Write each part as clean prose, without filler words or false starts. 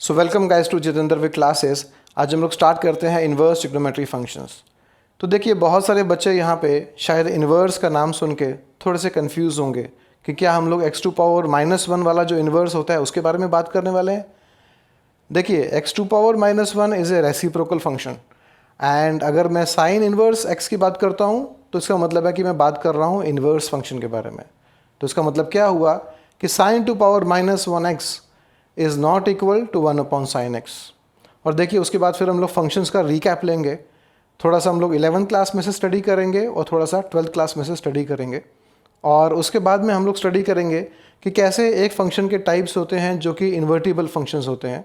So welcome guys to Jitendra with classes. आज हम लोग स्टार्ट करते हैं इन्वर्स ट्रिग्नोमेट्री फंक्शंस। तो देखिए बहुत सारे बच्चे यहाँ पे शायद इन्वर्स का नाम सुन के थोड़े से कंफ्यूज होंगे कि क्या हम लोग x टू पावर -1 वाला जो इन्वर्स होता है उसके बारे में बात करने वाले हैं। देखिए x to power -1 is a reciprocal function and अगर मैं साइन इन्वर्स x की बात करता हूँ तो इसका मतलब है कि मैं बात कर रहा हूँ इन्वर्स फंक्शन के बारे में। तो इसका मतलब क्या हुआ कि sine to power -1x is not equal to 1/sin x। और देखिए उसके बाद फिर हम लोग फंक्शंस का रिकैप लेंगे। थोड़ा सा हम लोग 11th क्लास में से स्टडी करेंगे और थोड़ा सा 12th क्लास में से स्टडी करेंगे, और उसके बाद में हम लोग स्टडी करेंगे कि कैसे एक फंक्शन के टाइप्स होते हैं जो कि इन्वर्टिबल फंक्शंस होते हैं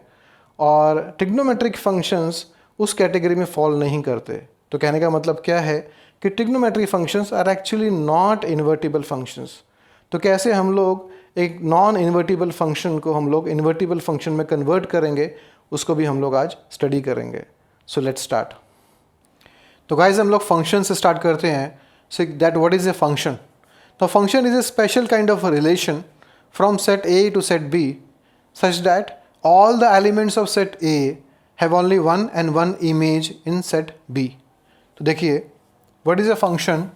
और ट्रिग्नोमेट्रिक फंक्शंस उस कैटेगरी में फॉल नहीं करते। तो कहने का मतलब क्या है कि trigonometry functions are actually not invertible functions. तो कैसे हम लोग एक नॉन इन्वर्टिबल फंक्शन को हम लोग इन्वर्टिबल फंक्शन में कन्वर्ट करेंगे उसको भी हम लोग आज स्टडी करेंगे। So let's start. तो गाइज हम लोग फंक्शन से स्टार्ट करते हैं। So that what is a function? तो function is a special kind of relation from set A to set B such that all the elements of set A have only one and one image in set B. तो देखिए what is a function?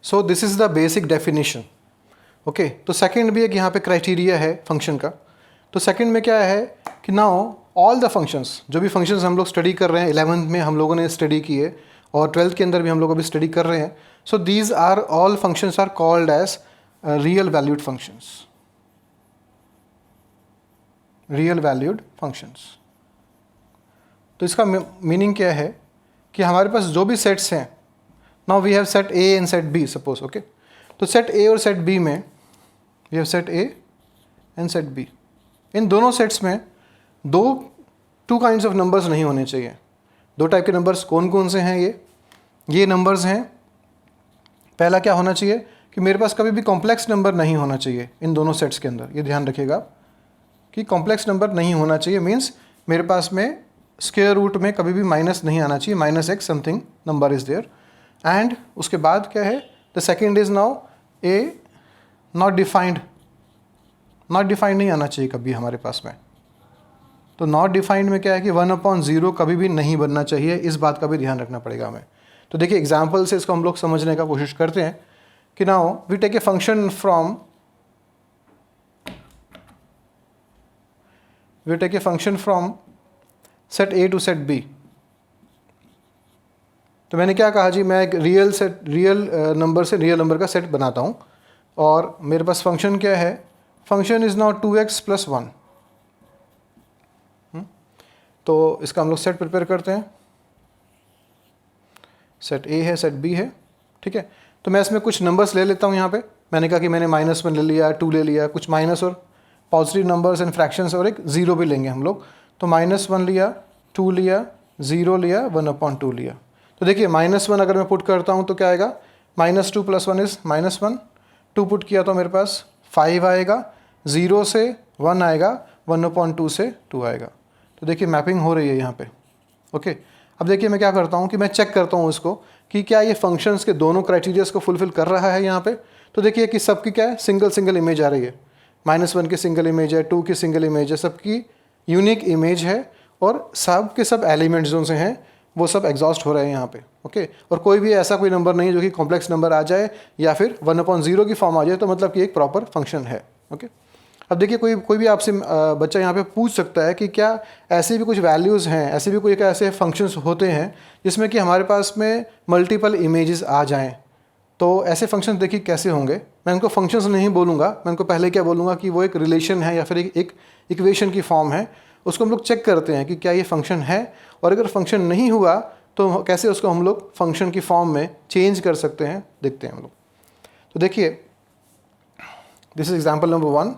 So this is the basic definition. Okay तो second भी एक यहाँ पे criteria है function का। तो सेकंड में क्या है कि नाउ ऑल द फंक्शंस, जो भी फंक्शंस हम लोग स्टडी कर रहे हैं 11th में हम लोगों ने स्टडी किए और 12th के अंदर भी हम लोग अभी स्टडी कर रहे हैं। So these are all functions are called as real valued functions. Real valued functions. तो इसका मीनिंग क्या है कि हमारे पास जो भी सेट्स हैं, now we have set A and set B suppose. Okay तो सेट ए और सेट बी में we have set A and set B. इन दोनों सेट्स में टू काइंड्स ऑफ नंबर्स नहीं होने चाहिए। दो टाइप के नंबर्स कौन कौन से हैं? ये नंबर्स हैं। पहला क्या होना चाहिए कि मेरे पास कभी भी कॉम्प्लेक्स नंबर नहीं होना चाहिए इन दोनों सेट्स के अंदर। ये ध्यान रखिएगा कि कॉम्प्लेक्स नंबर नहीं होना चाहिए, मीन्स मेरे पास में स्क्वायर रूट में कभी भी माइनस नहीं आना चाहिए, -x something number is there. And उसके बाद क्या है, the second is now a not defined. Not defined नहीं आना चाहिए कभी हमारे पास में। तो नॉट डिफाइंड में क्या है कि 1/0 कभी भी नहीं बनना चाहिए, इस बात का भी ध्यान रखना पड़ेगा हमें। तो देखिए एग्जाम्पल से इसको हम लोग समझने का कोशिश करते हैं कि now we take a function from set A to set B. तो मैंने क्या कहा जी, मैं एक रियल नंबर से रियल नंबर का सेट बनाता हूँ और मेरे पास फंक्शन क्या है, फंक्शन इज़ नाउ 2x + 1। तो इसका हम लोग सेट प्रिपेयर करते हैं। सेट ए है, सेट बी है, ठीक है। तो मैं इसमें कुछ नंबर्स ले लेता हूँ। यहाँ पे मैंने कहा कि मैंने -1 ले लिया, 2 ले लिया, कुछ माइनस और पॉजिटिव नंबर्स एंड फ्रैक्शंस और एक 0 भी लेंगे हम लोग। तो -1 लिया, 2 लिया, 0 लिया, 1/2 लिया। तो देखिए -1 अगर मैं पुट करता हूँ तो क्या आएगा, -2 + 1 इज़ -1। 2 पुट किया तो मेरे पास 5 आएगा, 0 से 1 आएगा, 1/2 से 2 आएगा। तो देखिए मैपिंग हो रही है यहाँ पे। ओके अब देखिए मैं क्या करता हूँ कि मैं चेक करता हूँ इसको कि क्या ये फंक्शंस के दोनों क्राइटेरियाज को फुलफिल कर रहा है यहाँ पे। तो देखिए कि सबकी क्या है, सिंगल इमेज आ रही है। -1 की सिंगल इमेज है, 2 की सिंगल इमेज है, सबकी यूनिक इमेज है और सब के सब एलिमेंट्स जो से हैं वो सब एग्जॉस्ट हो रहे हैं यहाँ पे। ओके और कोई भी ऐसा कोई नंबर नहीं है जो कि कॉम्प्लेक्स नंबर आ जाए या फिर 1/0 की फॉर्म आ जाए, तो मतलब कि एक प्रॉपर फंक्शन है। ओके अब देखिए कोई भी आपसे बच्चा यहाँ पे पूछ सकता है कि क्या ऐसी भी कुछ वैल्यूज़ हैं, ऐसे भी कोई ऐसे फंक्शंस होते हैं जिसमें कि हमारे पास में मल्टीपल इमेजेस आ जाएं। तो ऐसे फंक्शंस देखिए कैसे होंगे। मैं उनको फंक्शंस नहीं बोलूँगा, मैं उनको पहले क्या बोलूँगा कि वो एक रिलेशन है या फिर एक इक्वेशन की फॉर्म है। उसको हम लोग चेक करते हैं कि क्या ये फंक्शन है, और अगर फंक्शन नहीं हुआ तो कैसे उसको हम लोग फंक्शन की फॉर्म में चेंज कर सकते हैं, देखते हैं हम लोग। तो देखिए this is example number 1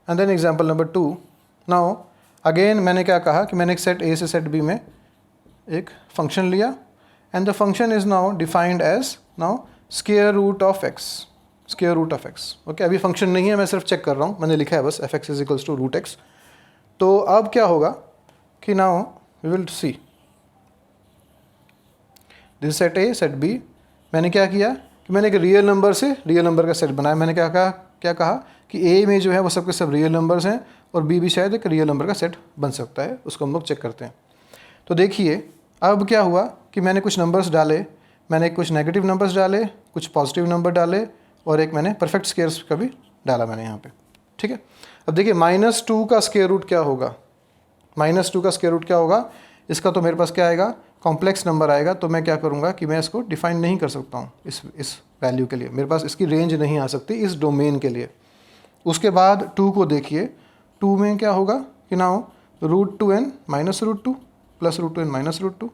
and then example number 2। Now again मैंने क्या कहा कि मैंने एक सेट ए से सेट बी में एक फंक्शन लिया and the function is now defined as now square root of x. Okay अभी फंक्शन नहीं है, मैं सिर्फ चेक कर रहा हूँ, मैंने लिखा है बस f(x) = √x। तो अब क्या होगा कि now we will see this set A, set B. मैंने क्या किया कि मैंने एक रियल नंबर से रियल नंबर का सेट बनाया। मैंने क्या कहा कि ए में जो है वो सबके सब रियल नंबर्स हैं और बी भी शायद एक रियल नंबर का सेट बन सकता है, उसको हम लोग चेक करते हैं। तो देखिए अब क्या हुआ कि मैंने कुछ नंबर्स डाले, मैंने कुछ नेगेटिव नंबर्स डाले, कुछ पॉजिटिव नंबर डाले और एक मैंने परफेक्ट स्क्वायर्स का भी डाला मैंने यहाँ पे, ठीक है। अब देखिए -2 का स्क्वायर रूट क्या होगा, -2 का स्क्वायर रूट क्या होगा, इसका तो मेरे पास क्या आएगा, कॉम्प्लेक्स नंबर आएगा। तो मैं क्या करूँगा कि मैं इसको डिफाइन नहीं कर सकता हूँ इस वैल्यू के लिए, मेरे पास इसकी रेंज नहीं आ सकती इस डोमेन के लिए। उसके बाद 2 को देखिए, 2 में क्या होगा कि ना हो √2n -√2 प्लस √2n -√2।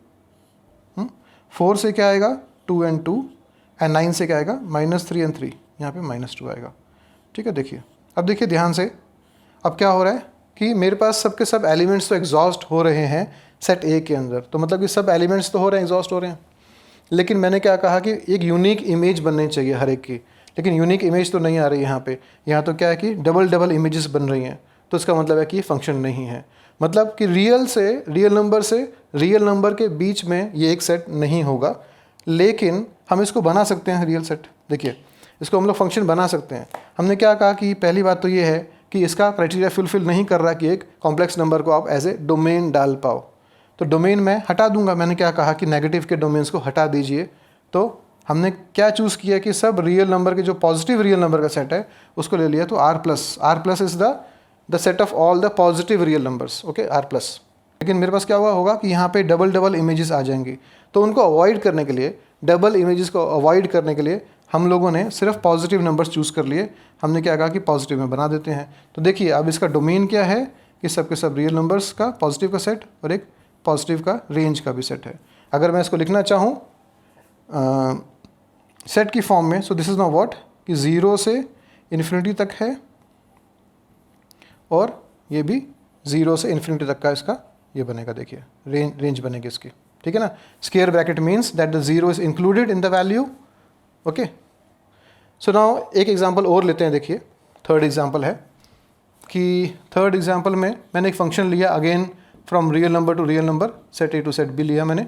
4 से क्या आएगा 2n2 एंड 9 से क्या आएगा -3n3, यहाँ पे -2 आएगा, ठीक है। देखिए अब देखिए ध्यान से, अब क्या हो रहा है कि मेरे पास सबके सब एलिमेंट्स तो एग्जॉस्ट हो रहे हैं सेट ए के अंदर, तो मतलब कि सब एलिमेंट्स तो हो रहे हैं, एग्जॉस्ट हो रहे हैं। लेकिन मैंने क्या कहा कि एक यूनिक इमेज बननी चाहिए हर एक की, लेकिन यूनिक इमेज तो नहीं आ रही यहाँ पे। यहाँ तो क्या है कि डबल इमेजेस बन रही हैं, तो इसका मतलब है कि ये फंक्शन नहीं है। मतलब कि रियल नंबर के बीच में ये एक सेट नहीं होगा, लेकिन हम इसको बना सकते हैं रियल सेट। देखिए इसको हम लोग फंक्शन बना सकते हैं। हमने क्या कहा कि पहली बात तो ये है कि इसका क्राइटेरिया फुलफिल नहीं कर रहा कि एक कॉम्प्लेक्स नंबर को आप एज ए डोमेन डाल पाओ। तो डोमेन मैं हटा दूंगा, मैंने क्या कहा कि नेगेटिव के डोमेन्स को हटा दीजिए। तो हमने क्या चूज़ किया कि सब रियल नंबर के जो पॉजिटिव रियल नंबर का सेट है उसको ले लिया। तो R plus is the set of all the positive real numbers, okay R plus. लेकिन मेरे पास क्या हुआ होगा कि यहाँ पे डबल इमेजेस आ जाएंगी, तो उनको अवॉइड करने के लिए, डबल इमेजेस को अवॉइड करने के लिए हम लोगों ने सिर्फ पॉजिटिव नंबर्स चूज़ कर लिए। हमने क्या कहा कि पॉजिटिव में बना देते हैं। तो देखिए अब इसका डोमेन क्या है कि सबके सब रियल नंबर्स का पॉजिटिव का सेट और एक पॉजिटिव का रेंज का भी सेट है। अगर मैं इसको लिखना चाहूँ सेट की फॉर्म में, सो दिस इज़ नाउ व्हाट कि 0 से इन्फिनिटी तक है और ये भी 0 से इन्फिनिटी तक का इसका ये बनेगा। देखिए रेंज बनेगी इसकी, ठीक है ना। Square bracket means that the 0 is included in the value, okay. So now एक एग्जांपल और लेते हैं। देखिए थर्ड एग्जांपल है कि थर्ड एग्जांपल में मैंने एक फंक्शन लिया again from real number to real number, set A to set B लिया मैंने,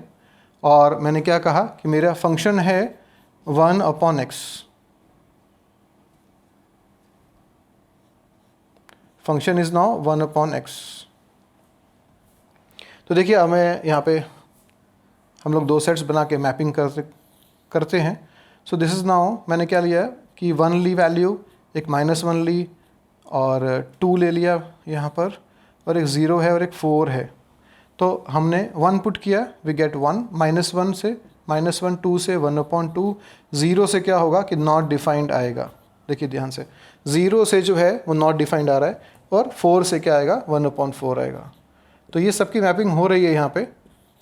और मैंने क्या कहा कि मेरा फंक्शन है 1/x। Function is now 1/x। तो देखिए अब मैं यहाँ पे हम लोग 2 सेट्स बना के मैपिंग करते हैं। सो दिस इज़ नाउ मैंने क्या लिया कि 1 ली वैल्यू, एक -1 ली और 2 ले लिया यहाँ पर, और एक 0 है और एक 4 है। तो हमने 1 पुट किया, वी गेट 1, -1 से -1, 2 से 1/2, 0 से क्या होगा कि नॉट डिफाइंड आएगा। देखिए ध्यान से, 0 से जो है वो नॉट डिफाइंड आ रहा है और 4 से क्या आएगा 1/4 आएगा। तो ये सबकी मैपिंग हो रही है यहाँ पे,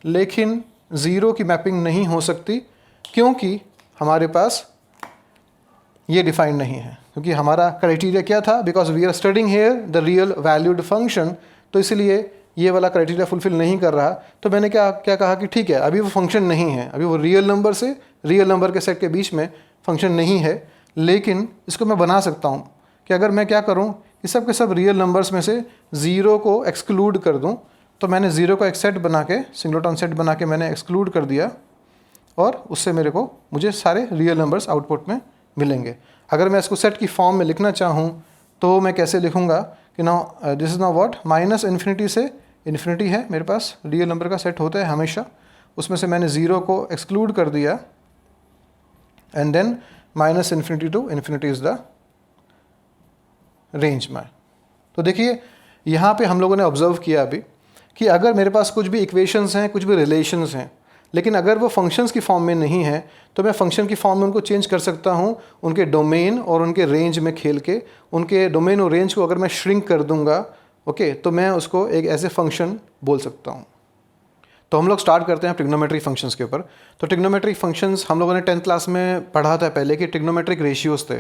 लेकिन 0 की मैपिंग नहीं हो सकती क्योंकि हमारे पास ये डिफाइंड नहीं है, क्योंकि हमारा क्राइटेरिया क्या था, because we are studying here the real valued function, तो इसलिए ये वाला क्राइटेरिया फुलफिल नहीं कर रहा। तो मैंने क्या कहा कि ठीक है अभी वो फंक्शन नहीं है, अभी वो रियल नंबर से रियल नंबर के सेट के बीच में फंक्शन नहीं है, लेकिन इसको मैं बना सकता हूँ कि अगर मैं क्या करूँ कि सब के सब रियल नंबर्स में से 0 को एक्सक्लूड कर दूँ। तो मैंने 0 का एक सेट बना के, सिंगलेटन सेट बना के मैंने एक्सक्लूड कर दिया और उससे मुझे सारे रियल नंबर्स आउटपुट में मिलेंगे। अगर मैं इसको सेट की फॉर्म में लिखना चाहूँ तो मैं कैसे लिखूँगा कि now this is now what, -infinity से इन्फिनिटी है मेरे पास, रियल नंबर का सेट होता है हमेशा, उसमें से मैंने 0 को एक्सक्लूड कर दिया and then -infinity to infinity is the range में। तो देखिए यहाँ पे हम लोगों ने ऑब्जर्व किया अभी कि अगर मेरे पास कुछ भी इक्वेशंस हैं, कुछ भी रिलेशंस हैं, लेकिन अगर वो फंक्शंस की फॉर्म में नहीं है तो मैं फंक्शन की फॉर्म में उनको चेंज कर सकता हूँ उनके डोमेन और उनके रेंज में खेल के। उनके डोमेन और रेंज को अगर मैं श्रिंक कर दूंगा, ओके, तो मैं उसको एक ऐसे फंक्शन बोल सकता हूँ। तो हम लोग स्टार्ट करते हैं ट्रिग्नोमेट्रिक फंक्शंस के ऊपर। तो ट्रिग्नोमेट्रिक फंक्शंस हम लोगों ने 10th क्लास में पढ़ा था पहले कि ट्रिग्नोमेट्रिक रेशियोज थे।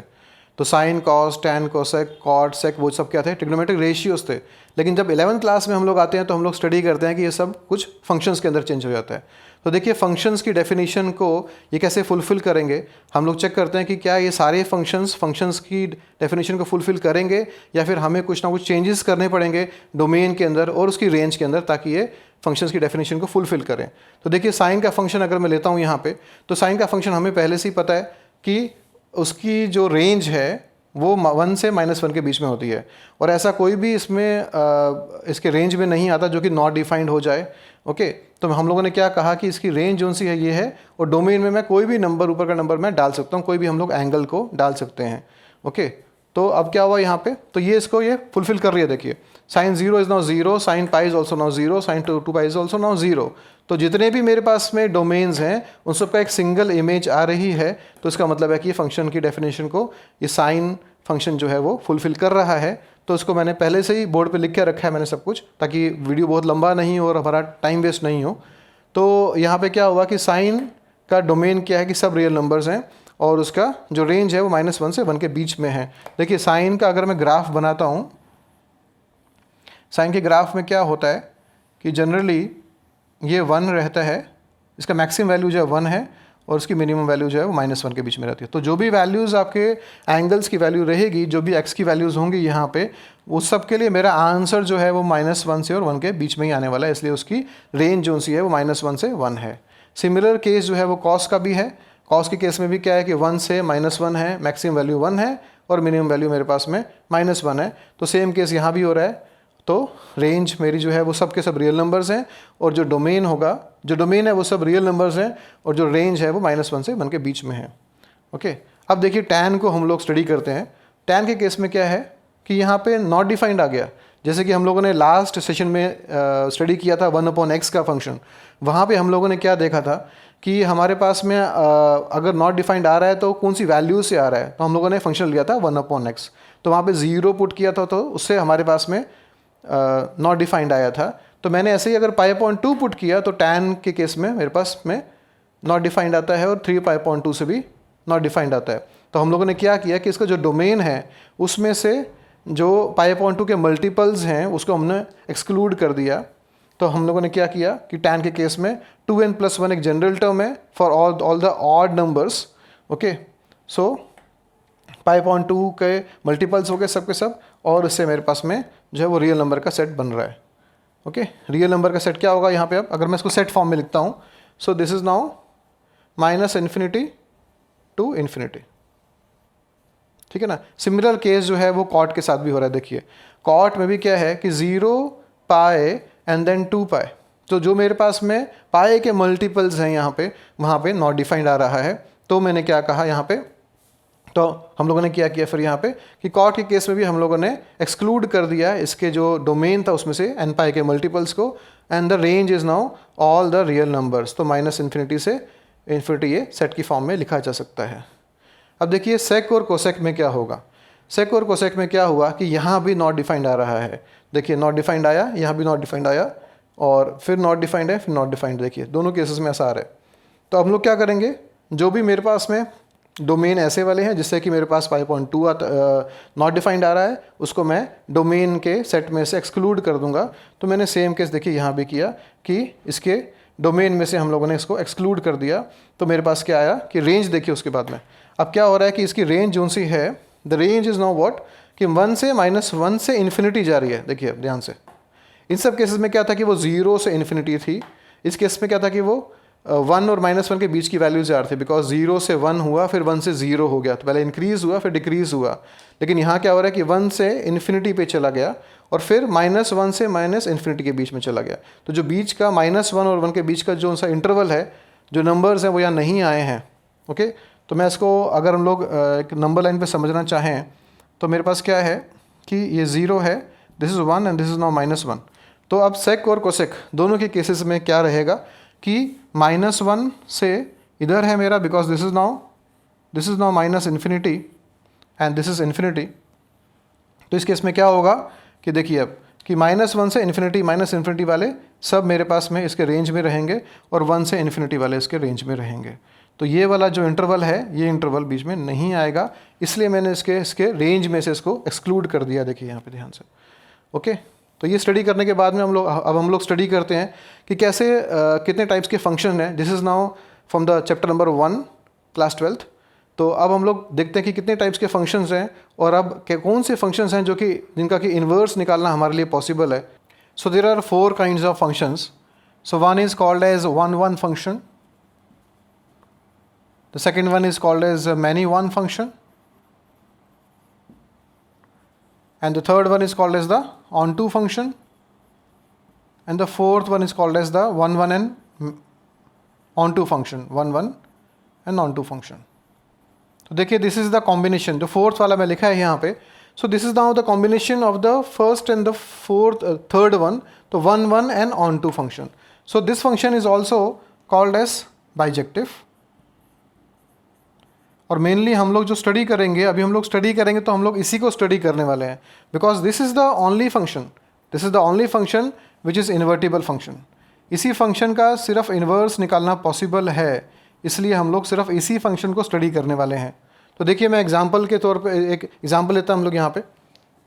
तो sine, cos, tan, cosec, cot, sec, वो सब क्या थे, ट्रिग्नोमेट्रिक रेशियोज थे। लेकिन जब 11th क्लास में हम लोग आते हैं तो हम लोग स्टडी करते हैं कि ये सब कुछ फंक्शंस के अंदर चेंज हो जाता है। तो देखिए फंक्शंस की डेफिनेशन को ये कैसे फुलफ़िल करेंगे, हम लोग चेक करते हैं कि क्या ये सारे फंक्शंस की डेफिनेशन को फुलफ़िल करेंगे या फिर हमें कुछ ना कुछ चेंजेस करने पड़ेंगे डोमेन के अंदर और उसकी रेंज के अंदर ताकि ये फंक्शंस की डेफिनेशन को फुलफ़िल करें। तो देखिए साइन का फंक्शन अगर मैं लेता हूँ यहाँ पे, तो साइन का फंक्शन हमें पहले से ही पता है कि उसकी जो रेंज है वो 1 से -1 के बीच में होती है, और ऐसा कोई भी इसमें इसके रेंज में नहीं आता जो कि नॉट डिफाइंड हो जाए। ओके, तो हम लोगों ने क्या कहा कि इसकी रेंज जो सी है ये है, और डोमेन में मैं कोई भी नंबर, ऊपर का नंबर मैं डाल सकता हूँ, कोई भी हम लोग एंगल को डाल सकते हैं। ओके, तो अब क्या हुआ यहाँ पे, तो ये इसको ये फुलफिल कर रही है। देखिए sine 0 is now 0, sine pi is also now 0, sine 2 pi is also now 0। तो जितने भी मेरे पास में डोमेन्स हैं उन सबका एक सिंगल इमेज आ रही है, तो इसका मतलब है कि ये फंक्शन की डेफिनेशन को ये साइन फंक्शन जो है वो फुलफिल कर रहा है। तो इसको मैंने पहले से ही बोर्ड पे लिख के रखा है मैंने सब कुछ, ताकि वीडियो बहुत लंबा नहीं हो और हमारा टाइम वेस्ट नहीं हो। तो यहाँ पे क्या हुआ कि साइन का डोमेन क्या है कि सब रियल नंबर्स हैं, और उसका जो रेंज है वो -1 से 1 के बीच में है। देखिए साइन का अगर मैं ग्राफ बनाता हूँ, साइन के ग्राफ में क्या होता है कि जनरली ये 1 रहता है, इसका मैक्सिमम वैल्यू जो है 1 है, और उसकी मिनिमम वैल्यू जो है वो -1 के बीच में रहती है। तो जो भी वैल्यूज़ आपके एंगल्स की वैल्यू रहेगी, जो भी एक्स की वैल्यूज़ होंगी यहाँ पे, उस सब के लिए मेरा आंसर जो है वो -1 से और 1 के बीच में ही आने वाला है, इसलिए उसकी रेंज जो सी है वो -1 से 1 है। सिमिलर केस जो है वो कॉस का भी है। कॉस के केस में भी क्या है कि 1 से -1 है, मैक्सिमम वैल्यू 1 है, और मिनिमम वैल्यू मेरे पास में -1 है। तो सेम केस यहाँ भी हो रहा है। तो रेंज मेरी जो है वो सब के सब रियल नंबर्स हैं, और जो डोमेन होगा, जो डोमेन है वो सब रियल नंबर्स हैं, और जो रेंज है वो -1 से 1 के बीच में है। ओके, अब देखिए टैन को हम लोग स्टडी करते हैं। टैन के केस में क्या है कि यहाँ पे नॉट डिफाइंड आ गया, जैसे कि हम लोगों ने लास्ट सेशन में स्टडी किया था 1/x का फंक्शन। वहाँ पे हम लोगों ने क्या देखा था कि हमारे पास में अगर नॉट डिफाइंड आ रहा है तो कौन सी वैल्यू से आ रहा है, तो हम लोगों ने फंक्शन लिया था 1/x। तो वहाँ पे 0 पुट किया था, तो उससे हमारे पास में नॉट डिफाइंड आया था। तो मैंने ऐसे ही अगर π/2 पुट किया तो टैन के केस में मेरे पास में नॉट डिफाइंड आता है, और 3π/2 से भी नॉट डिफाइंड आता है। तो हम लोगों ने क्या किया कि इसका जो डोमेन है उसमें से जो π/2 के मल्टीपल्स हैं उसको हमने एक्सक्लूड कर दिया। तो हम लोगों ने क्या किया कि टैन के केस में 2n+1 एक जनरल टर्म है for all the odd numbers. Okay, so π/2 के मल्टीपल्स हो गए सब के सब, और इससे मेरे पास में जो है वो रियल नंबर का सेट बन रहा है। ओके, रियल नंबर का सेट क्या होगा यहाँ पे, अब अगर मैं इसको सेट फॉर्म में लिखता हूँ, सो दिस इज नाउ -∞ to ∞। ठीक है ना। सिमिलर केस जो है वो कॉट के साथ भी हो रहा है। देखिए कॉट में भी क्या है कि 0 पाई एंड देन 2 पाई, तो जो मेरे पास में पाई के मल्टीपल्स हैं यहाँ पे, वहाँ पे नॉट डिफाइंड आ रहा है। तो मैंने क्या कहा यहाँ पे, तो हम लोगों ने क्या किया फिर यहाँ पे कि कॉट के केस में भी हम लोगों ने एक्सक्लूड कर दिया इसके जो डोमेन था उसमें से n पाई के मल्टीपल्स को, and the range is now all the real numbers. तो -∞ से ∞ ये सेट की फॉर्म में लिखा जा सकता है। अब देखिए सेक और कोसेक में क्या होगा। सेक और कोसेक में क्या हुआ कि यहाँ भी नॉट डिफाइंड आ रहा है। देखिए नॉट डिफाइंड आया, यहाँ भी नॉट डिफाइंड आया, और फिर नॉट डिफाइंड है, फिर नॉट डिफाइंड। देखिए दोनों केसेस में ऐसा आ रहा है। तो हम लोग क्या करेंगे, जो भी मेरे पास में डोमेन ऐसे वाले हैं जिससे कि मेरे पास π/2 नॉट डिफाइंड आ रहा है, उसको मैं डोमेन के सेट में से एक्सक्लूड कर दूंगा। तो मैंने सेम केस देखिए यहाँ भी किया कि इसके डोमेन में से हम लोगों ने इसको एक्सक्लूड कर दिया। तो मेरे पास क्या आया कि रेंज देखिए उसके बाद में अब क्या हो रहा है कि इसकी रेंज जो सी है, the range is now what कि 1 से -1 से इन्फिनिटी जा रही है। देखिए अब ध्यान से, इन सब केसेस में क्या था कि वो 0 से इन्फिनिटी थी। इस केस में क्या था कि वो 1 और -1 के बीच की वैल्यूज आ रही थी, बिकॉज 0 से 1 हुआ, फिर 1 से 0 हो गया। तो पहले इंक्रीज़ हुआ फिर डिक्रीज़ हुआ। लेकिन यहाँ क्या हो रहा है कि 1 से इन्फिनिटी पे चला गया, और फिर -1 से -∞ के बीच में चला गया। तो जो बीच का -1 और 1 के बीच का जो सा इंटरवल है, जो नंबर्स हैं वो यहाँ नहीं आए हैं। ओके, तो मैं इसको अगर हम लोग एक नंबर लाइन पे समझना चाहें तो मेरे पास क्या है कि ये 0 है, this is 1 and this is now -1। तो अब सेक और कोसेक दोनों के केसेस में क्या रहेगा कि -1 से इधर है मेरा, because this is now -∞ and this is ∞। तो इस केस में क्या होगा कि देखिए अब कि -1 से ∞ वाले सब मेरे पास में इसके रेंज में रहेंगे, और 1 से ∞ वाले इसके रेंज में रहेंगे। तो ये वाला जो इंटरवल है, ये इंटरवल बीच में नहीं आएगा, इसलिए मैंने इसके रेंज में से इसको एक्सक्लूड कर दिया। देखिए यहाँ पे ध्यान से। ओके, तो ये स्टडी करने के बाद में हम लोग स्टडी करते हैं कि कैसे कितने टाइप्स के फंक्शन हैं। This is now from the chapter number 1 class 12th। तो अब हम लोग देखते हैं कि कितने टाइप्स के फंक्शंस हैं और अब कौन से फंक्शंस हैं जो कि जिनका कि इन्वर्स निकालना हमारे लिए पॉसिबल है। So there are 4 kinds of functions. So one is called as one function, the second one is called as many one function, and the third one is called as the onto function, and the fourth one is called as the one and onto function, one and onto function. तो देखिए this is the combination, जो fourth वाला मैं लिखा है यहाँ पे। So this is now the combination of the first and the third one, तो one and onto function. So this function is also called as bijective। और मेनली हम लोग जो स्टडी करेंगे, अभी हम लोग स्टडी करेंगे तो हम लोग इसी को स्टडी करने वाले हैं, because this is the only function which is invertible function. इसी फंक्शन का सिर्फ इन्वर्स निकालना पॉसिबल है, इसलिए हम लोग सिर्फ इसी फंक्शन को स्टडी करने वाले हैं। तो देखिए मैं एग्जांपल के तौर पे एक एग्जांपल लेता हूँ हम लोग यहाँ पे।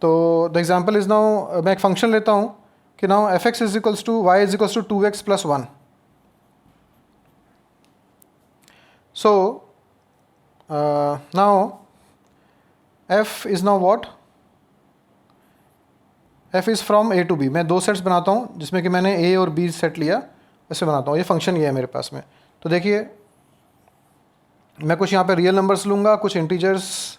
तो द एग्जांपल इज़ नाउ, मैं एक फंक्शन लेता हूँ कि now f(x) is equals to y is equals to 2x + 1। So now f is now what? f is from a to b। मैं 2 सेट्स बनाता हूँ जिसमें कि मैंने a और b सेट लिया, ऐसे बनाता हूँ। ये फंक्शन ये है मेरे पास में। तो देखिए मैं कुछ यहाँ पे रियल नंबर्स लूँगा, कुछ इंटीजर्स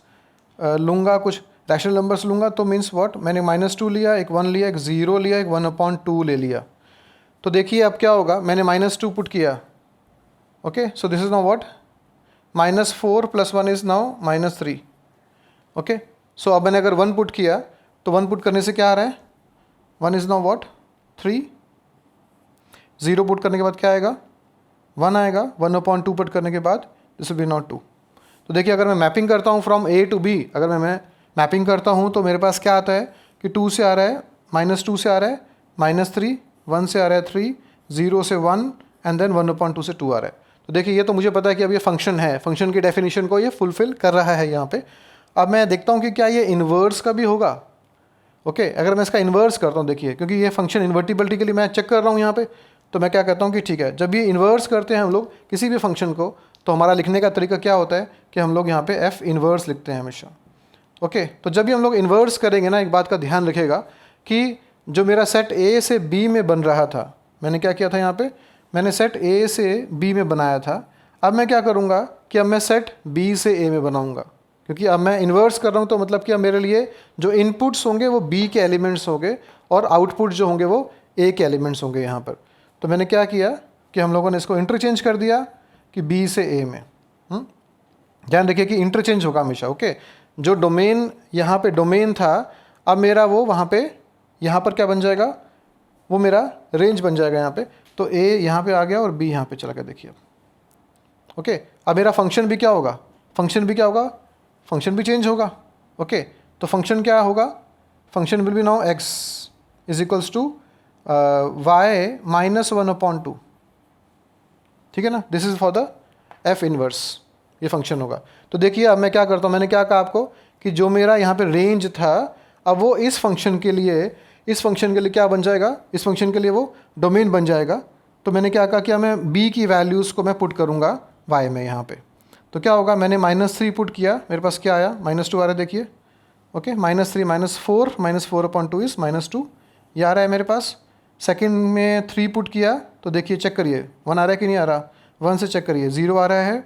लूँगा, कुछ रैशनल नंबर्स लूँगा। तो मीन्स व्हाट, मैंने -2 लिया, एक 1 लिया, एक 0 लिया, एक 1/2 ले लिया। तो देखिए अब क्या होगा, मैंने -2 पुट किया। Okay, so this is now what, -4 + 1 is now -3। Okay, so अब मैंने अगर 1 पुट किया तो 1 पुट करने से क्या आ रहा है, 1 इज़ नाउ व्हाट 3। 0 पुट करने के बाद क्या आएगा, 1 आएगा। 1/2 पुट करने के बाद दिस विल बी नॉट 2। तो देखिए अगर मैं मैपिंग करता हूँ फ्रॉम a to b, अगर मैं मैपिंग करता हूँ तो मेरे पास क्या आता है कि 2 से आ रहा है, -2 से आ रहा है -3, 1 से आ रहा है 3, 0 से 1 एंड देन 1/2 से 2 आ रहा है। तो देखिए ये तो मुझे पता है कि अब ये फंक्शन है, फंक्शन की डेफिनेशन को ये फुलफिल कर रहा है यहाँ पे। अब मैं देखता हूँ कि क्या ये इन्वर्स का भी होगा। ओके, अगर मैं इसका इन्वर्स करता हूँ, देखिए क्योंकि ये फंक्शन इन्वर्टिबिलिटी के लिए मैं चेक कर रहा हूँ यहाँ पे, तो मैं क्या कहता हूँ कि ठीक है, जब ये इन्वर्स करते हैं हम लोग किसी भी फंक्शन को, तो हमारा लिखने का तरीका क्या होता है कि हम लोग यहाँ पे f इन्वर्स लिखते हैं हमेशा। ओके, तो जब भी हम लोग इन्वर्स करेंगे ना, एक बात का ध्यान रखिएगा कि जो मेरा सेट a से b में बन रहा था, मैंने क्या किया था यहाँ पे, मैंने सेट a से b में बनाया था। अब मैं क्या करूँगा कि अब मैं सेट b से a में बनाऊँगा, क्योंकि अब मैं इन्वर्स कर रहा हूँ। तो मतलब कि अब मेरे लिए जो इनपुट्स होंगे वो b के एलिमेंट्स होंगे और आउटपुट जो होंगे वो a के एलिमेंट्स होंगे यहाँ पर। तो मैंने क्या किया कि हम लोगों ने इसको इंटरचेंज कर दिया कि b से a में। ध्यान रखिए कि इंटरचेंज होगा हमेशा। ओके, जो डोमेन यहाँ पे डोमेन था, अब मेरा वो वहाँ पे यहाँ पर क्या बन जाएगा, वो मेरा रेंज बन जाएगा यहाँ पे। तो a यहाँ पे आ गया और b यहाँ पे चला गया। देखिए ओके, अब मेरा फंक्शन भी क्या होगा, फंक्शन भी चेंज होगा। ओके, तो फंक्शन क्या होगा, function will be now x is equals to y -1/2। ठीक है ना, this is for the f inverse, ये फंक्शन होगा। तो देखिए अब मैं क्या करता हूँ, मैंने क्या कहा आपको कि जो मेरा यहाँ पे रेंज था, अब वो इस फंक्शन के लिए क्या बन जाएगा, इस फंक्शन के लिए वो डोमेन बन जाएगा। तो मैंने क्या कहा कि मैं b की वैल्यूज़ को मैं पुट करूँगा y में यहाँ पे। तो क्या होगा, मैंने -3 पुट किया, मेरे पास क्या आया, -2 आ रहा है। देखिए ओके, -3 -4 -4/2 इज़ -2, ये आ रहा है मेरे पास। सेकंड में 3 पुट किया, तो देखिए चेक करिए 1 आ रहा है कि नहीं आ रहा, 1 से चेक करिए 0 आ रहा है,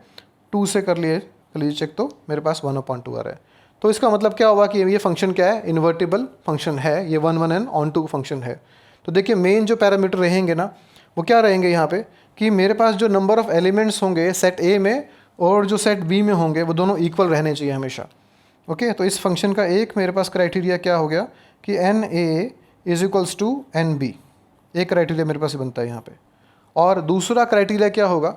2 से कर लीजिए चेक, तो मेरे पास 1/2 आ रहा है। तो इसका मतलब क्या हुआ कि ये फंक्शन क्या है, इन्वर्टिबल फंक्शन है, ये वन एंड onto फंक्शन है। तो देखिए मेन जो पैरामीटर रहेंगे ना, वो क्या रहेंगे यहाँ पे कि मेरे पास जो नंबर ऑफ़ एलिमेंट्स होंगे सेट A में और जो सेट B में होंगे वो दोनों इक्वल रहने चाहिए हमेशा। ओके, तो इस फंक्शन का एक मेरे पास क्राइटेरिया क्या हो गया कि NA is equals to NB, एक क्राइटेरिया मेरे पास बनता है यहाँ पे। और दूसरा क्राइटेरिया क्या होगा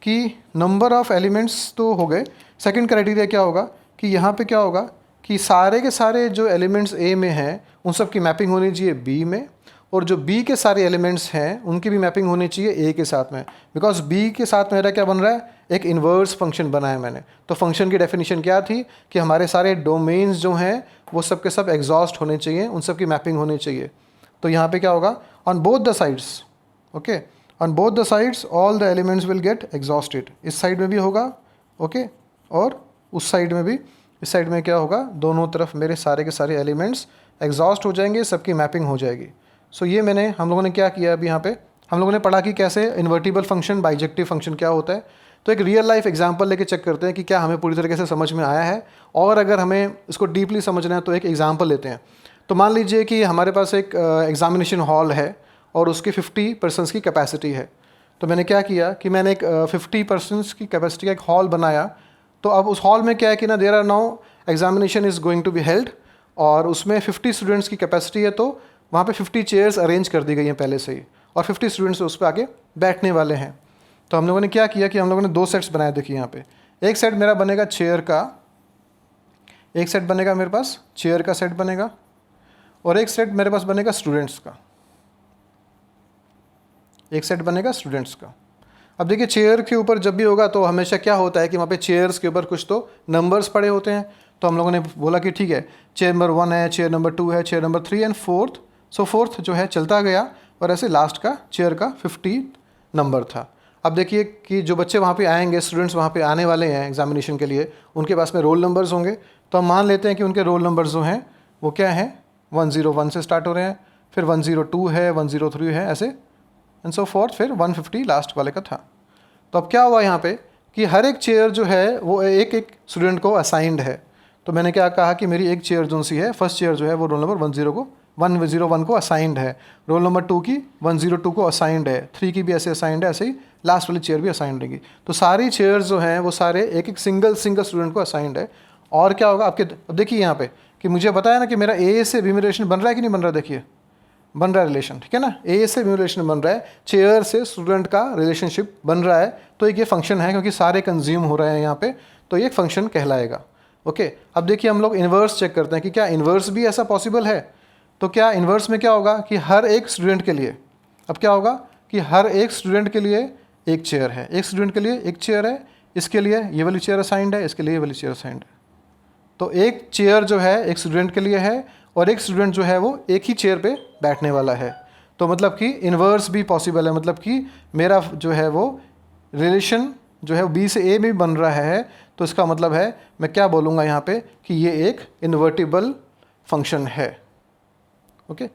कि नंबर ऑफ़ एलिमेंट्स तो हो गए, सेकंड क्राइटेरिया क्या होगा कि यहाँ पे क्या होगा कि सारे के सारे जो एलिमेंट्स A में हैं उन सब की मैपिंग होनी चाहिए B में, और जो B के सारे एलिमेंट्स हैं उनकी भी मैपिंग होनी चाहिए A के साथ में। बिकॉज B के साथ मेरा क्या बन रहा है, एक इन्वर्स फंक्शन बनाया मैंने। तो फंक्शन की डेफिनेशन क्या थी कि हमारे सारे डोमेन्स जो हैं वो सब के सब एग्जॉस्ट होने चाहिए, उन सब की मैपिंग होनी चाहिए। तो यहाँ पे क्या होगा, on both the sides, okay, on both the sides all the elements will get exhausted. इस साइड में भी होगा, ओके, और उस साइड में भी, इस साइड में क्या होगा, दोनों तरफ मेरे सारे के सारे एलिमेंट्स एग्जॉस्ट हो जाएंगे, सबकी मैपिंग हो जाएगी। सो ये हम लोगों ने क्या किया अभी यहाँ पे, हम लोगों ने पढ़ा कि कैसे इन्वर्टिबल फंक्शन, बाइजेक्टिव फंक्शन क्या होता है। तो एक रियल लाइफ एग्जांपल लेके चेक करते हैं कि क्या हमें पूरी तरीके से समझ में आया है, और अगर हमें इसको डीपली समझना है तो एक एग्जांपल लेते हैं। तो मान लीजिए कि हमारे पास एक एग्जामिनेशन हॉल है और उसकी 50 पर्सन्स की कैपेसिटी है। तो मैंने क्या किया कि मैंने एक 50 पर्सन्स की कैपेसिटी का एक हॉल बनाया। तो अब उस हॉल में क्या है कि ना, there are now examination is going to be held, और उसमें 50 स्टूडेंट्स की कैपेसिटी है, तो वहाँ पे 50 चेयर्स अरेंज कर दी गई हैं पहले से ही, और 50 स्टूडेंट्स उस पर आके बैठने वाले हैं। तो हम लोगों ने क्या किया कि हम लोगों ने 2 सेट्स बनाए। देखिए यहाँ पे एक सेट मेरा बनेगा चेयर का, एक सेट बनेगा मेरे पास चेयर का सेट बनेगा, और एक सेट मेरे पास बनेगा स्टूडेंट्स का, एक सेट बनेगा स्टूडेंट्स का। अब देखिए चेयर के ऊपर जब भी होगा तो हमेशा क्या होता है कि वहाँ पे चेयर्स के ऊपर कुछ तो नंबर्स पड़े होते हैं। तो हम लोगों ने बोला कि ठीक है, चेयर नंबर 1 है, चेयर नंबर 2 है, chair number 3 and 4th। So 4th जो है चलता गया, और ऐसे लास्ट का चेयर का 50 नंबर था। अब देखिए कि जो बच्चे वहाँ पे आएंगे, स्टूडेंट्स वहाँ पे आने वाले हैं एग्जामिनेशन के लिए, उनके पास में रोल नंबर्स होंगे। तो हम मान लेते हैं कि उनके रोल नंबर्स जो हैं वो क्या हैं, 101 से स्टार्ट हो रहे हैं, फिर 102 है, 103 है, ऐसे एंड सो फोर्थ, फिर 150 लास्ट वाले का था। तो अब क्या हुआ यहाँ पे कि हर एक चेयर जो है वो एक एक स्टूडेंट को असाइंड है। तो मैंने क्या कहा कि मेरी एक चेयर जो सी है, फर्स्ट चेयर जो है वो रोल नंबर 101 को असाइंड है, रोल नंबर 2 की 102 को असाइंड है, 3 की भी ऐसे असाइंड है, ऐसे ही लास्ट वाली चेयर भी असाइंड रहेगी। तो सारी चेयर्स जो हैं वो सारे एक एक सिंगल स्टूडेंट को असाइंड है। और क्या होगा आपके, अब देखिए यहाँ पे कि मुझे बताया ना कि मेरा ए से बी में रिलेशन बन रहा है कि नहीं बन रहा है, देखिए बन रहा है रिलेशन, ठीक है ना, ए से बी रिलेशन बन रहा है, चेयर से स्टूडेंट का रिलेशनशिप बन रहा है। तो एक ये फंक्शन है, क्योंकि सारे कंज्यूम हो रहे हैं यहाँ पे, तो ये फंक्शन कहलाएगा। ओके, अब देखिए हम लोग इन्वर्स चेक करते हैं कि क्या इन्वर्स भी ऐसा पॉसिबल है। तो क्या इन्वर्स में क्या होगा कि हर एक स्टूडेंट के लिए, अब क्या होगा कि हर एक स्टूडेंट के लिए एक चेयर है, एक स्टूडेंट के लिए एक चेयर है, इसके लिए ये वाली चेयर असाइंड है, इसके लिए ये वाली चेयर असाइंड है। तो एक चेयर जो है एक स्टूडेंट के लिए है, और एक स्टूडेंट जो है वो एक ही चेयर पे बैठने वाला है। तो मतलब कि इन्वर्स भी पॉसिबल है, मतलब कि मेरा जो है वो रिलेशन जो है वो बी से ए में भी बन रहा है। तो इसका मतलब है मैं क्या बोलूँगा यहाँ पे कि ये एक इन्वर्टिबल फंक्शन है। ओके,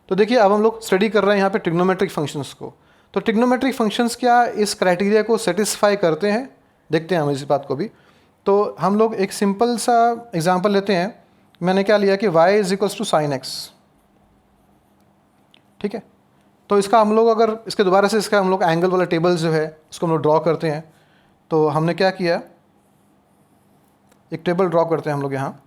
तो देखिए अब हम लोग स्टडी कर रहे हैं यहाँ पे ट्रिग्नोमेट्रिक फंक्शंस को। तो ट्रिग्नोमेट्रिक फंक्शंस क्या इस क्राइटेरिया को सेटिस्फाई करते हैं, देखते हैं हम इस बात को भी। तो हम लोग एक सिंपल सा एग्जांपल लेते हैं। मैंने क्या लिया कि y is equals to sine x, ठीक है। तो इसका हम लोग अगर इसके दोबारा से इसका हम लोग एंगल वाला टेबल जो है उसको हम लोग ड्रॉ करते हैं। तो हमने क्या किया, एक टेबल ड्रॉ करते हैं हम लोग यहाँ।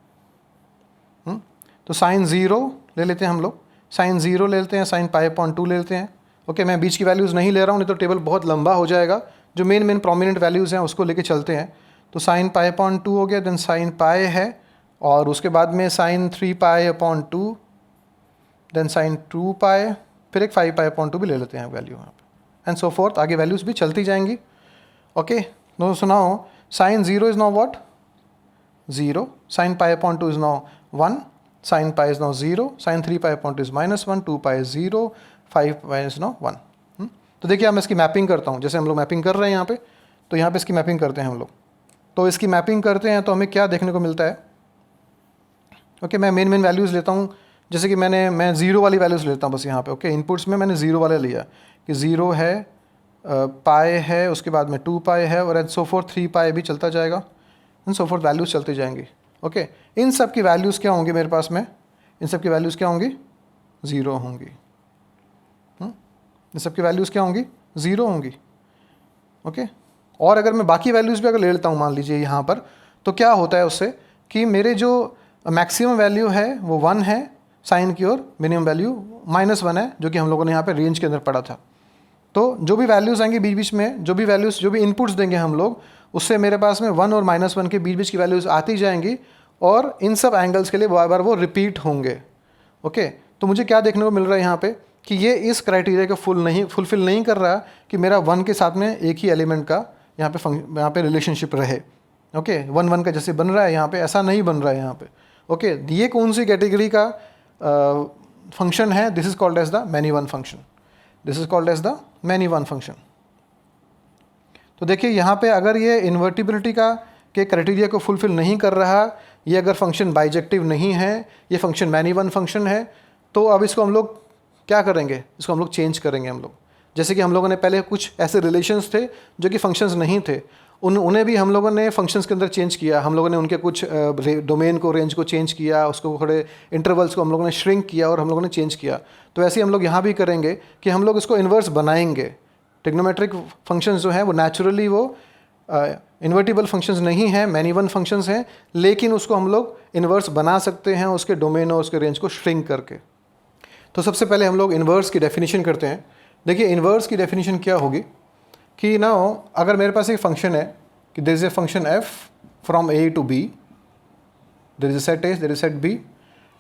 तो साइन 0 ले लेते हैं हम लोग, साइन 0 ले लेते हैं, साइन पाई अपॉन 2 ले लेते हैं। ओके, मैं बीच की वैल्यूज़ नहीं ले रहा हूँ, नहीं तो टेबल बहुत लंबा हो जाएगा। जो मेन प्रोमिनेंट वैल्यूज़ हैं उसको लेके चलते हैं। तो साइन पाई अपॉन 2 हो गया, देन साइन पाई है, और उसके बाद में sine 3 pi upon 2, then sine 2 pi, फिर एक 5 पाई अपॉन 2 भी ले लेते हैं वैल्यू यहाँ पे, एंड सो फोर्थ। आगे वैल्यूज़ भी चलती जाएंगी। ओके, तो सुनाओ, sine 0 is now what, 0, sine pi upon 2 is now 1, sine pi is now 0, sine 3 pi upon 2 is -1, 2 pi 0, 5 pi is now 1। तो देखिए अब मैं इसकी मैपिंग करता हूँ, जैसे हम लोग मैपिंग कर रहे हैं यहाँ पे। तो यहाँ पे इसकी मैपिंग करते हैं हम लोग। तो इसकी मैपिंग करते हैं तो हमें क्या देखने को मिलता है। ओके, मैं मेन वैल्यूज़ लेता हूँ, जैसे कि मैं 0 वाली वैल्यूज़ लेता हूँ बस यहाँ पे। ओके, इनपुट्स में मैंने 0 वाला लिया कि 0 है, पाई है, उसके बाद में 2 पाई है, और एंड सो फोर्थ 3 पाई भी चलता जाएगा, एंड सो फोर्थ वैल्यूज़ चलती जाएंगी। ओके, इन सब की वैल्यूज़ क्या होंगी मेरे पास में, इन सब की वैल्यूज़ क्या होंगी, 0 होंगी। इन सब की वैल्यूज़ क्या होंगी, 0 होंगी। ओके, और अगर मैं बाकी वैल्यूज़ भी अगर ले लेता हूँ मान लीजिए यहाँ पर, तो क्या होता है उससे कि मेरे जो मैक्सिमम वैल्यू है वो 1 है साइन की, और मिनिमम वैल्यू -1 है, जो कि हम लोगों ने यहाँ पे रेंज के अंदर पढ़ा था। तो जो भी वैल्यूज़ आएंगी बीच बीच में, जो भी वैल्यूज़, जो भी इनपुट्स देंगे हम लोग, उससे मेरे पास में 1 और -1 के बीच बीच की वैल्यूज़ आती जाएंगी, और इन सब एंगल्स के लिए बार बार वो रिपीट होंगे। ओके, तो मुझे क्या देखने को मिल रहा है यहाँ पे कि ये इस क्राइटेरिया को फुलफिल नहीं कर रहा कि मेरा 1 के साथ में एक ही एलिमेंट का यहाँ पे रिलेशनशिप रहे। ओके, 1 का जैसे बन रहा है यहाँ पे, ऐसा नहीं बन रहा है यहाँ पे। ओके, ये कौन सी कैटेगरी का फंक्शन है, this is called as the many one function, this is called as the many one function. तो देखिए यहाँ पे अगर ये इन्वर्टिबिलिटी का के क्राइटेरिया को फुलफिल नहीं कर रहा, ये अगर फंक्शन बाइजेक्टिव नहीं है, ये फंक्शन मैनी वन फंक्शन है, तो अब इसको हम लोग क्या करेंगे, इसको हम लोग चेंज करेंगे हम लोग। जैसे कि हम लोगों ने पहले कुछ ऐसे रिलेशंस थे जो कि फंक्शंस नहीं थे, उन्हें भी हम लोगों ने फंक्शंस के अंदर चेंज किया। हम लोगों ने उनके कुछ डोमेन को, रेंज को चेंज किया, उसको थोड़े इंटरवल्स को हम लोगों ने श्रिंक किया और हम लोगों ने चेंज किया। तो ऐसे ही हम लोग यहाँ भी करेंगे कि हम लोग इसको इन्वर्स बनाएंगे। ट्रिग्नोमेट्रिक फंक्शंस जो हैं वो नेचुरली वो इन्वर्टिबल फंक्शंस नहीं हैं, मैनी वन फंक्शंस हैं, लेकिन उसको हम लोग इन्वर्स बना सकते हैं उसके डोमेन और उसके रेंज को श्रिंक करके। तो सबसे पहले हम लोग इन्वर्स की डेफिनेशन करते हैं। देखिए इन्वर्स की डेफिनेशन क्या होगी कि नाउ अगर मेरे पास एक फंक्शन है कि there is a function f from a to b, there is a set a, there is set b,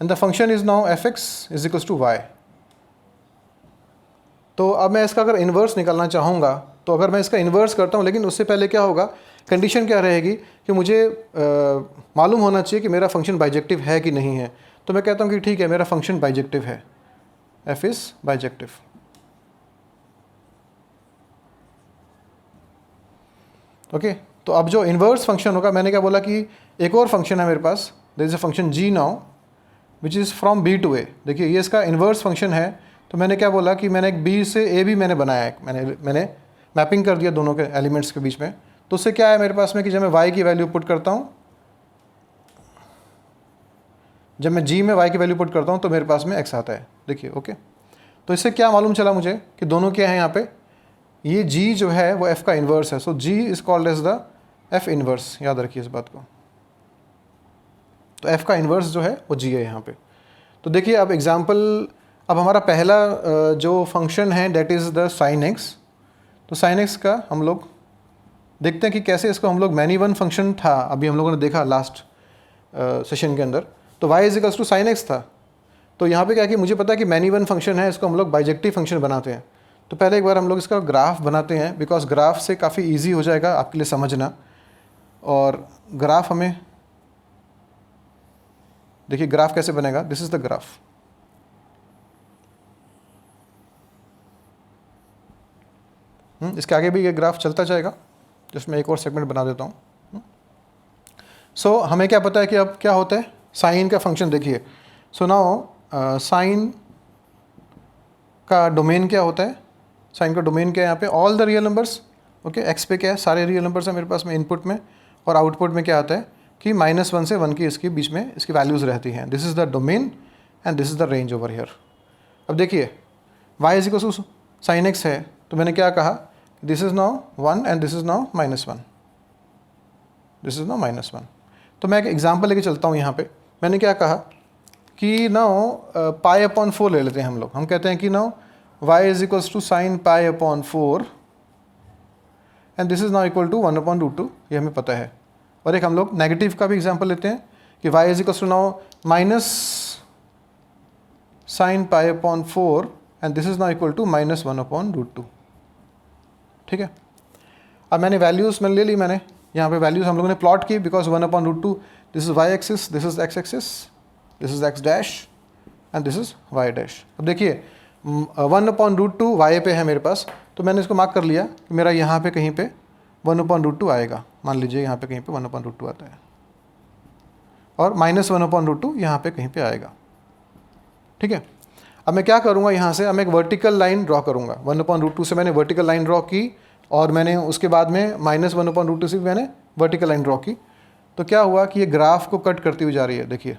and the function is now fx is equals to y। तो अब मैं इसका अगर इन्वर्स निकालना चाहूँगा, तो अगर मैं इसका इन्वर्स करता हूँ, लेकिन उससे पहले क्या होगा, कंडीशन क्या रहेगी कि मुझे मालूम होना चाहिए कि मेरा फंक्शन बाइजेक्टिव है कि नहीं है। तो मैं कहता हूँ कि ठीक है, मेरा फंक्शन बाइजेक्टिव है, f इज़ बाइजेक्टिव। ओके, तो अब जो इन्वर्स फंक्शन होगा, मैंने क्या बोला कि एक और फंक्शन है मेरे पास, there is a function g now which is from b to a। देखिए ये इसका इन्वर्स फंक्शन है। तो मैंने क्या बोला कि मैंने एक b से a भी मैंने बनाया है, मैंने मैपिंग कर दिया दोनों के एलिमेंट्स के बीच में। तो उससे क्या है मेरे पास में कि जब मैं y की वैल्यू पुट करता हूँ, जब मैं g में y की वैल्यू पुट करता हूँ तो मेरे पास में x आता है। देखिए ओके, तो इससे क्या मालूम चला मुझे कि दोनों क्या है यहाँ पे, ये g जो है वो f का इन्वर्स है। So g is called as the f inverse, याद रखिए इस बात को। तो f का इन्वर्स जो है वो g है यहाँ पे। तो देखिए अब एग्जाम्पल, अब हमारा पहला जो फंक्शन है that is the sine x। तो साइन x का हम लोग देखते हैं कि कैसे इसको हम लोग मैनी वन फंक्शन था, अभी हम लोगों ने देखा लास्ट सेशन के अंदर, तो y is equals to sine x था। तो यहाँ पे क्या कि मुझे पता है कि मैनी वन फंक्शन है, इसको हम लोग बाइजेक्टिव फंक्शन बनाते हैं। तो पहले एक बार हम लोग इसका ग्राफ बनाते हैं, बिकॉज ग्राफ से काफ़ी इजी हो जाएगा आपके लिए समझना। और ग्राफ हमें, देखिए ग्राफ कैसे बनेगा, दिस इज़ द ग्राफ। इसके आगे भी ये ग्राफ चलता जाएगा, जिसमें एक और सेगमेंट बना देता हूँ। सो हमें क्या पता है कि अब क्या होता है, साइन का फंक्शन देखिए। सो नाउ साइन का डोमेन क्या होता है, साइन का डोमेन क्या है यहाँ पे, all the real numbers. Okay, x पे क्या है, सारे रियल नंबर्स हैं मेरे पास में इनपुट में, और आउटपुट में क्या आता है कि -1 से 1 की इसके बीच में इसकी वैल्यूज़ रहती हैं। This is the domain and this is the range over here. अब देखिए y is equal to sine x है, तो मैंने क्या कहा, this is now 1 and this is now -1, this is now -1। तो मैं एक एग्जाम्पल लेके चलता हूँ यहाँ पे। मैंने क्या कहा कि नाउ π/4 ले लेते हैं हम लोग। हम कहते हैं कि now y is equals to sine π/4 and this is now equal to 1/√2, ये हमें पता है। और एक हम लोग नेगेटिव का भी एग्जाम्पल लेते हैं कि y is equals to now minus sine π/4 and this is now equal to -1/√2। ठीक है, अब मैंने वैल्यूज़ मैंने ले ली, मैंने यहाँ पे वैल्यूज़ हम लोगों ने प्लॉट की, because 1/√2 this is y axis, this is x axis, this is x dash and this is y dash. अब देखिए 1/√2 y पे है मेरे पास, तो मैंने इसको मार्क कर लिया कि मेरा यहाँ पे कहीं पे 1/√2 आएगा। मान लीजिए यहाँ पे कहीं पे 1/√2 आता है, और -1/√2 यहाँ पे कहीं पे आएगा। ठीक है, अब मैं क्या करूँगा यहाँ से, अब मैं एक वर्टिकल लाइन ड्रॉ करूँगा। 1/√2 से मैंने वर्टिकल लाइन ड्रॉ की, और मैंने उसके बाद में -1/√2 से भी मैंने वर्टिकल लाइन ड्रॉ की। तो क्या हुआ कि ये ग्राफ को कट करती हुई जा रही है, देखिए।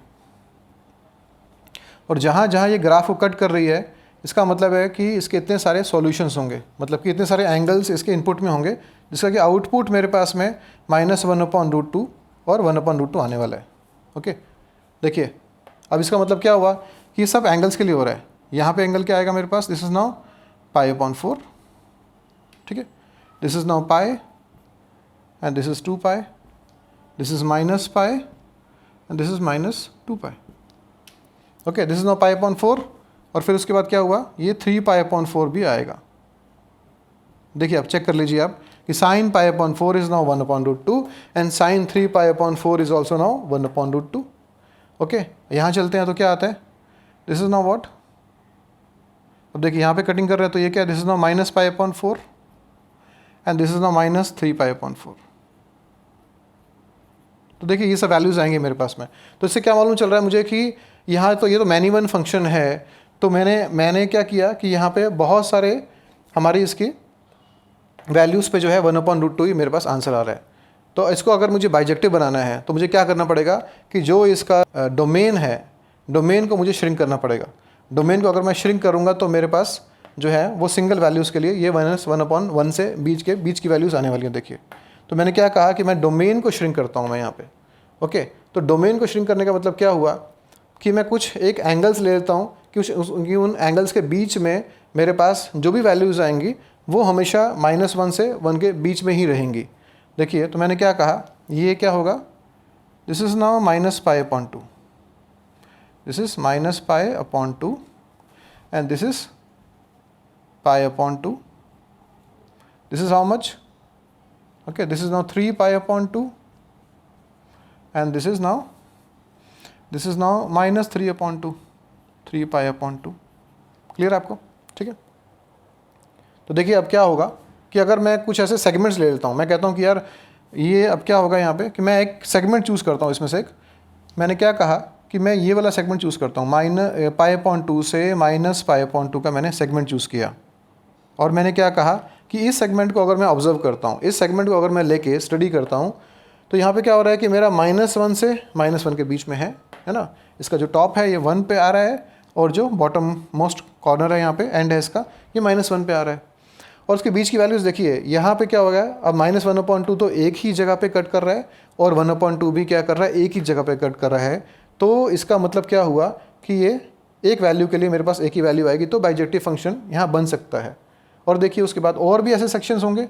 और जहाँ जहाँ ये ग्राफ को कट कर रही है, इसका मतलब है कि इसके इतने सारे सॉल्यूशंस होंगे, मतलब कि इतने सारे एंगल्स इसके इनपुट में होंगे, जिसका कि आउटपुट मेरे पास में -1/√2 और 1/√2 आने वाला है। ओके, देखिए अब इसका मतलब क्या हुआ कि ये सब एंगल्स के लिए हो रहा है। यहाँ पे एंगल क्या आएगा मेरे पास, दिस इज़ नाउ π/4। ठीक है, this is now pi and this is 2π, this is -π and this is -2π। Okay, this is now π/4, और फिर उसके बाद क्या हुआ, ये 3π/4 भी आएगा। देखिए अब चेक कर लीजिए आप कि sine π/4 is now 1/√2 and sine 3π/4 is also now 1/√2। Okay, यहाँ चलते हैं तो क्या आता है, दिस इज़ नाउ व्हाट अब देखिए यहाँ पे कटिंग कर रहे हैं तो ये क्या, this is now minus pi upon 4 and this is now minus 3 pi upon 4। तो देखिए ये सब वैल्यूज़ आएंगे मेरे पास में। तो इससे क्या मालूम चल रहा है मुझे कि यहाँ तो ये तो मैनी वन फंक्शन है, तो मैंने क्या किया कि यहाँ पे बहुत सारे हमारी इसकी वैल्यूज़ पे जो है 1/√2 ही मेरे पास आंसर आ रहा है। तो इसको अगर मुझे बाइजेक्टिव बनाना है तो मुझे क्या करना पड़ेगा कि जो इसका डोमेन है, डोमेन को मुझे श्रिंक करना पड़ेगा। डोमेन को अगर मैं श्रिंक करूँगा तो मेरे पास जो है वो सिंगल वैल्यूज़ के लिए ये -1/1 से बीच की वैल्यूज़ आने वाली हैं। देखिए तो मैंने क्या कहा कि मैं डोमेन को श्रिंक करता हूँ मैं यहाँ पे। ओके, तो डोमेन को श्रिंक करने का मतलब क्या हुआ कि मैं कुछ एक एंगल्स ले लेता हूँ कि उन एंगल्स के बीच में मेरे पास जो भी वैल्यूज़ आएंगी वो हमेशा -1 से 1 के बीच में ही रहेंगी। देखिए तो मैंने क्या कहा, ये क्या होगा, this is now -π/2, this is -π/2 and this is π/2, this is how much, okay, this is now 3π/2 and this is now -3/2, 3π/2। Clear आपको? ठीक है। तो देखिए अब क्या होगा कि अगर मैं कुछ ऐसे सेगमेंट्स ले लेता हूँ, मैं कहता हूँ कि यार ये अब क्या होगा यहाँ पे कि मैं एक सेगमेंट चूज़ करता हूँ इसमें से एक। मैंने क्या कहा कि मैं ये वाला सेगमेंट चूज़ करता हूँ, π/2 से -π/2 का मैंने सेगमेंट चूज़ किया। और मैंने क्या कहा कि इस सेगमेंट को अगर मैं ऑब्जर्व करता हूँ, इस सेगमेंट को अगर मैं लेके स्टडी करता हूँ तो यहाँ पे क्या हो रहा है कि मेरा -1 से -1 के बीच में है ना। इसका जो टॉप है ये 1 पे आ रहा है और जो बॉटम मोस्ट कॉर्नर है यहाँ पे एंड है इसका, ये -1 पे आ रहा है। और उसके बीच की वैल्यूज़ देखिए, यहाँ पे क्या हो गया, अब -1/2 तो एक ही जगह पे कट कर रहा है और 1/2 भी क्या कर रहा है, एक ही जगह पे कट कर रहा है। तो इसका मतलब क्या हुआ कि ये एक वैल्यू के लिए मेरे पास एक ही वैल्यू आएगी, तो बाइजेक्टिव फंक्शन यहाँ बन सकता है। और देखिए उसके बाद और भी ऐसे सेक्शंस होंगे,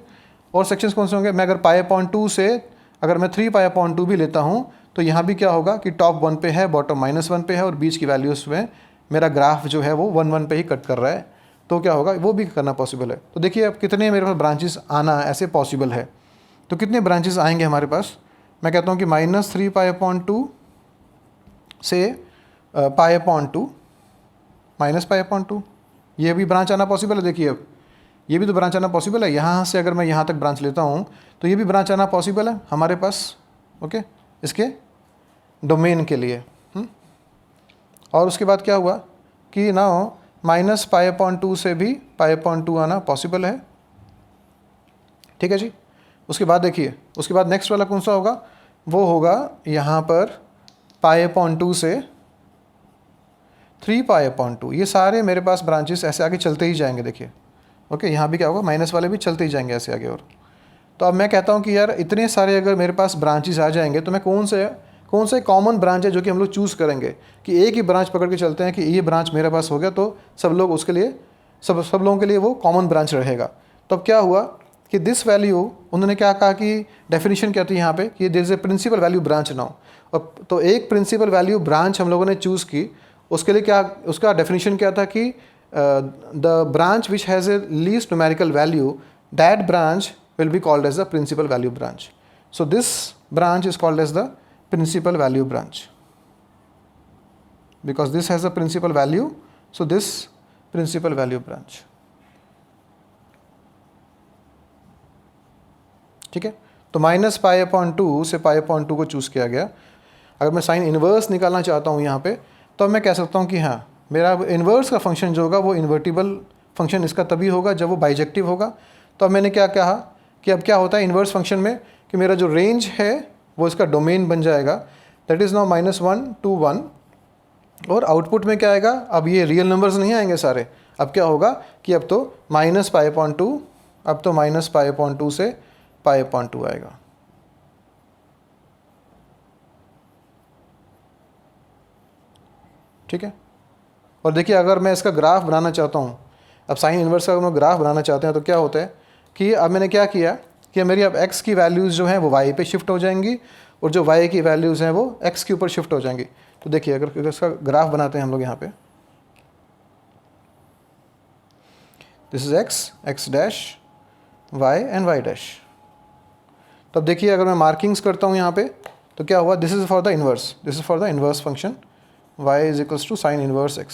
और सेक्शंस कौन से होंगे, मैं अगर π/2 से अगर मैं 3π/2 भी लेता हूँ तो यहाँ भी क्या होगा कि टॉप 1 पे है, बॉटम -1 पे है और बीच की वैल्यूज़ में मेरा ग्राफ जो है वो 1 पे ही कट कर रहा है। तो क्या होगा, वो भी करना पॉसिबल है। तो देखिए अब कितने मेरे पास ब्रांचेस आना ऐसे पॉसिबल है। तो कितने ब्रांचेस आएंगे हमारे पास, मैं कहता हूँ कि -3π/2 से π/2 -π/2, ये भी ब्रांच आना पॉसिबल है। देखिए अब ये भी तो ब्रांच आना पॉसिबल है, यहाँ से अगर मैं यहाँ तक ब्रांच लेता हूँ तो ये भी ब्रांच आना पॉसिबल है हमारे पास। ओके, इसके डोमेन के लिए। और उसके बाद क्या हुआ कि नाउ -π/2 से भी π/2 आना पॉसिबल है। ठीक है जी। उसके बाद देखिए, उसके बाद नेक्स्ट वाला कौन सा होगा, वो होगा यहाँ पर π/2 से 3π/2। ये सारे मेरे पास ब्रांचेस ऐसे आगे चलते ही जाएंगे। देखिए ओके, यहाँ भी क्या होगा, माइनस वाले भी चलते ही जाएंगे ऐसे आगे। और तो अब मैं कहता हूँ कि यार इतने सारे अगर मेरे पास ब्रांचेस आ जाएंगे तो मैं कौन से कॉमन ब्रांच है जो कि हम लोग चूज़ करेंगे कि एक ही ब्रांच पकड़ के चलते हैं कि ये ब्रांच मेरे पास हो गया, तो सब लोग उसके लिए सब लोगों के लिए वो कॉमन ब्रांच रहेगा। तो अब क्या हुआ कि दिस वैल्यू, उन्होंने क्या कहा कि डेफिनेशन क्या थी यहाँ पे कि there is a principal value branch now. अब तो एक प्रिंसिपल वैल्यू ब्रांच हम लोगों ने चूज़ की, उसके लिए क्या, उसका डेफिनेशन क्या था कि the branch which has a least numerical value, that branch will be called as the principal value branch. So this branch is called as the principal value branch because this has a principal value. So this principal value branch. ठीक है, तो -π/2 से π/2 को choose किया गया। अगर मैं sign inverse निकालना चाहता हूँ यहाँ पे, तो मैं कह सकता हूँ कि हाँ, मेरा इन्वर्स का फंक्शन जो होगा वो इन्वर्टिबल फंक्शन इसका तभी होगा जब वो बाइजेक्टिव होगा। तो अब मैंने क्या कहा कि अब क्या होता है इन्वर्स फंक्शन में कि मेरा जो रेंज है वो इसका डोमेन बन जाएगा, दैट इज़ नाउ -1 to 1। और आउटपुट में क्या आएगा, अब ये रियल नंबर्स नहीं आएंगे सारे, अब क्या होगा कि अब तो -π/2, अब तो -π/2 से π/2 आएगा। ठीक है। और देखिए अगर मैं इसका ग्राफ बनाना चाहता हूँ, अब साइन इन्वर्स का अगर मैं ग्राफ बनाना चाहते हैं तो क्या होता है कि अब मैंने क्या किया कि मेरी अब x की वैल्यूज़ जो हैं वो y पे शिफ्ट हो जाएंगी और जो y की वैल्यूज़ हैं वो x के ऊपर शिफ्ट हो जाएंगी। तो देखिए अगर इसका ग्राफ बनाते हैं हम लोग यहाँ पे, this is x dash y and y dash. तो अब देखिए अगर मैं मार्किंग्स करता हूँ यहाँ पे तो क्या हुआ, this is for the inverse, this is for the inverse function y is equals to sine inverse x।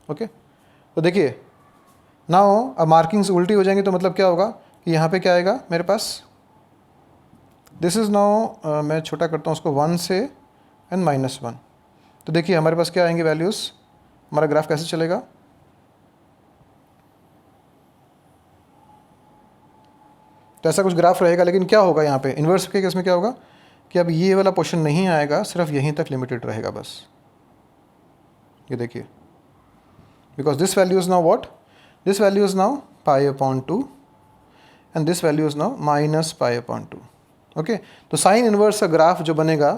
Okay तो देखिए नाउ अब मार्किंग्स उल्टी हो जाएंगी, तो मतलब क्या होगा कि यहाँ पे क्या आएगा मेरे पास, दिस इज़ नाउ मैं छोटा करता हूँ उसको 1 से एंड -1। तो देखिए हमारे पास क्या आएंगे वैल्यूज़, हमारा ग्राफ कैसे चलेगा, तो ऐसा कुछ ग्राफ रहेगा। लेकिन क्या होगा यहाँ पे इन्वर्स के केस में क्या होगा कि अब ये वाला पोर्शन नहीं आएगा, सिर्फ यहीं तक लिमिटेड रहेगा बस। ये देखिए because this value is now what, this value is now π/2 and this value is now -π/2। Okay तो साइन इन्वर्स का ग्राफ जो बनेगा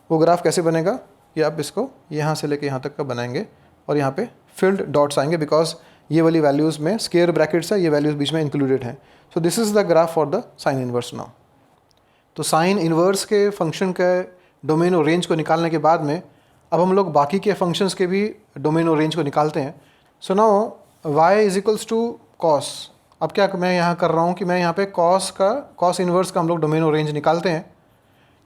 वो ग्राफ कैसे बनेगा, कि आप इसको यहाँ से लेके यहाँ तक का बनाएंगे और यहाँ पे फिल्ड डॉट्स आएंगे, बिकॉज ये वाली वैल्यूज़ में स्केयर ब्रैकेट्स है, ये वैल्यूज़ बीच में इंक्लूडेड हैं। सो this is the graph for the sign inverse now. तो साइन इन्वर्स के फंक्शन के डोमेन और रेंज को निकालने के बाद में अब हम लोग बाकी के फंक्शंस के भी डोमेन और रेंज को निकालते हैं। So now y is equals to cos. अब क्या मैं यहाँ कर रहा हूँ कि मैं यहाँ पे कॉस इन्वर्स का हम लोग डोमेन और रेंज निकालते हैं।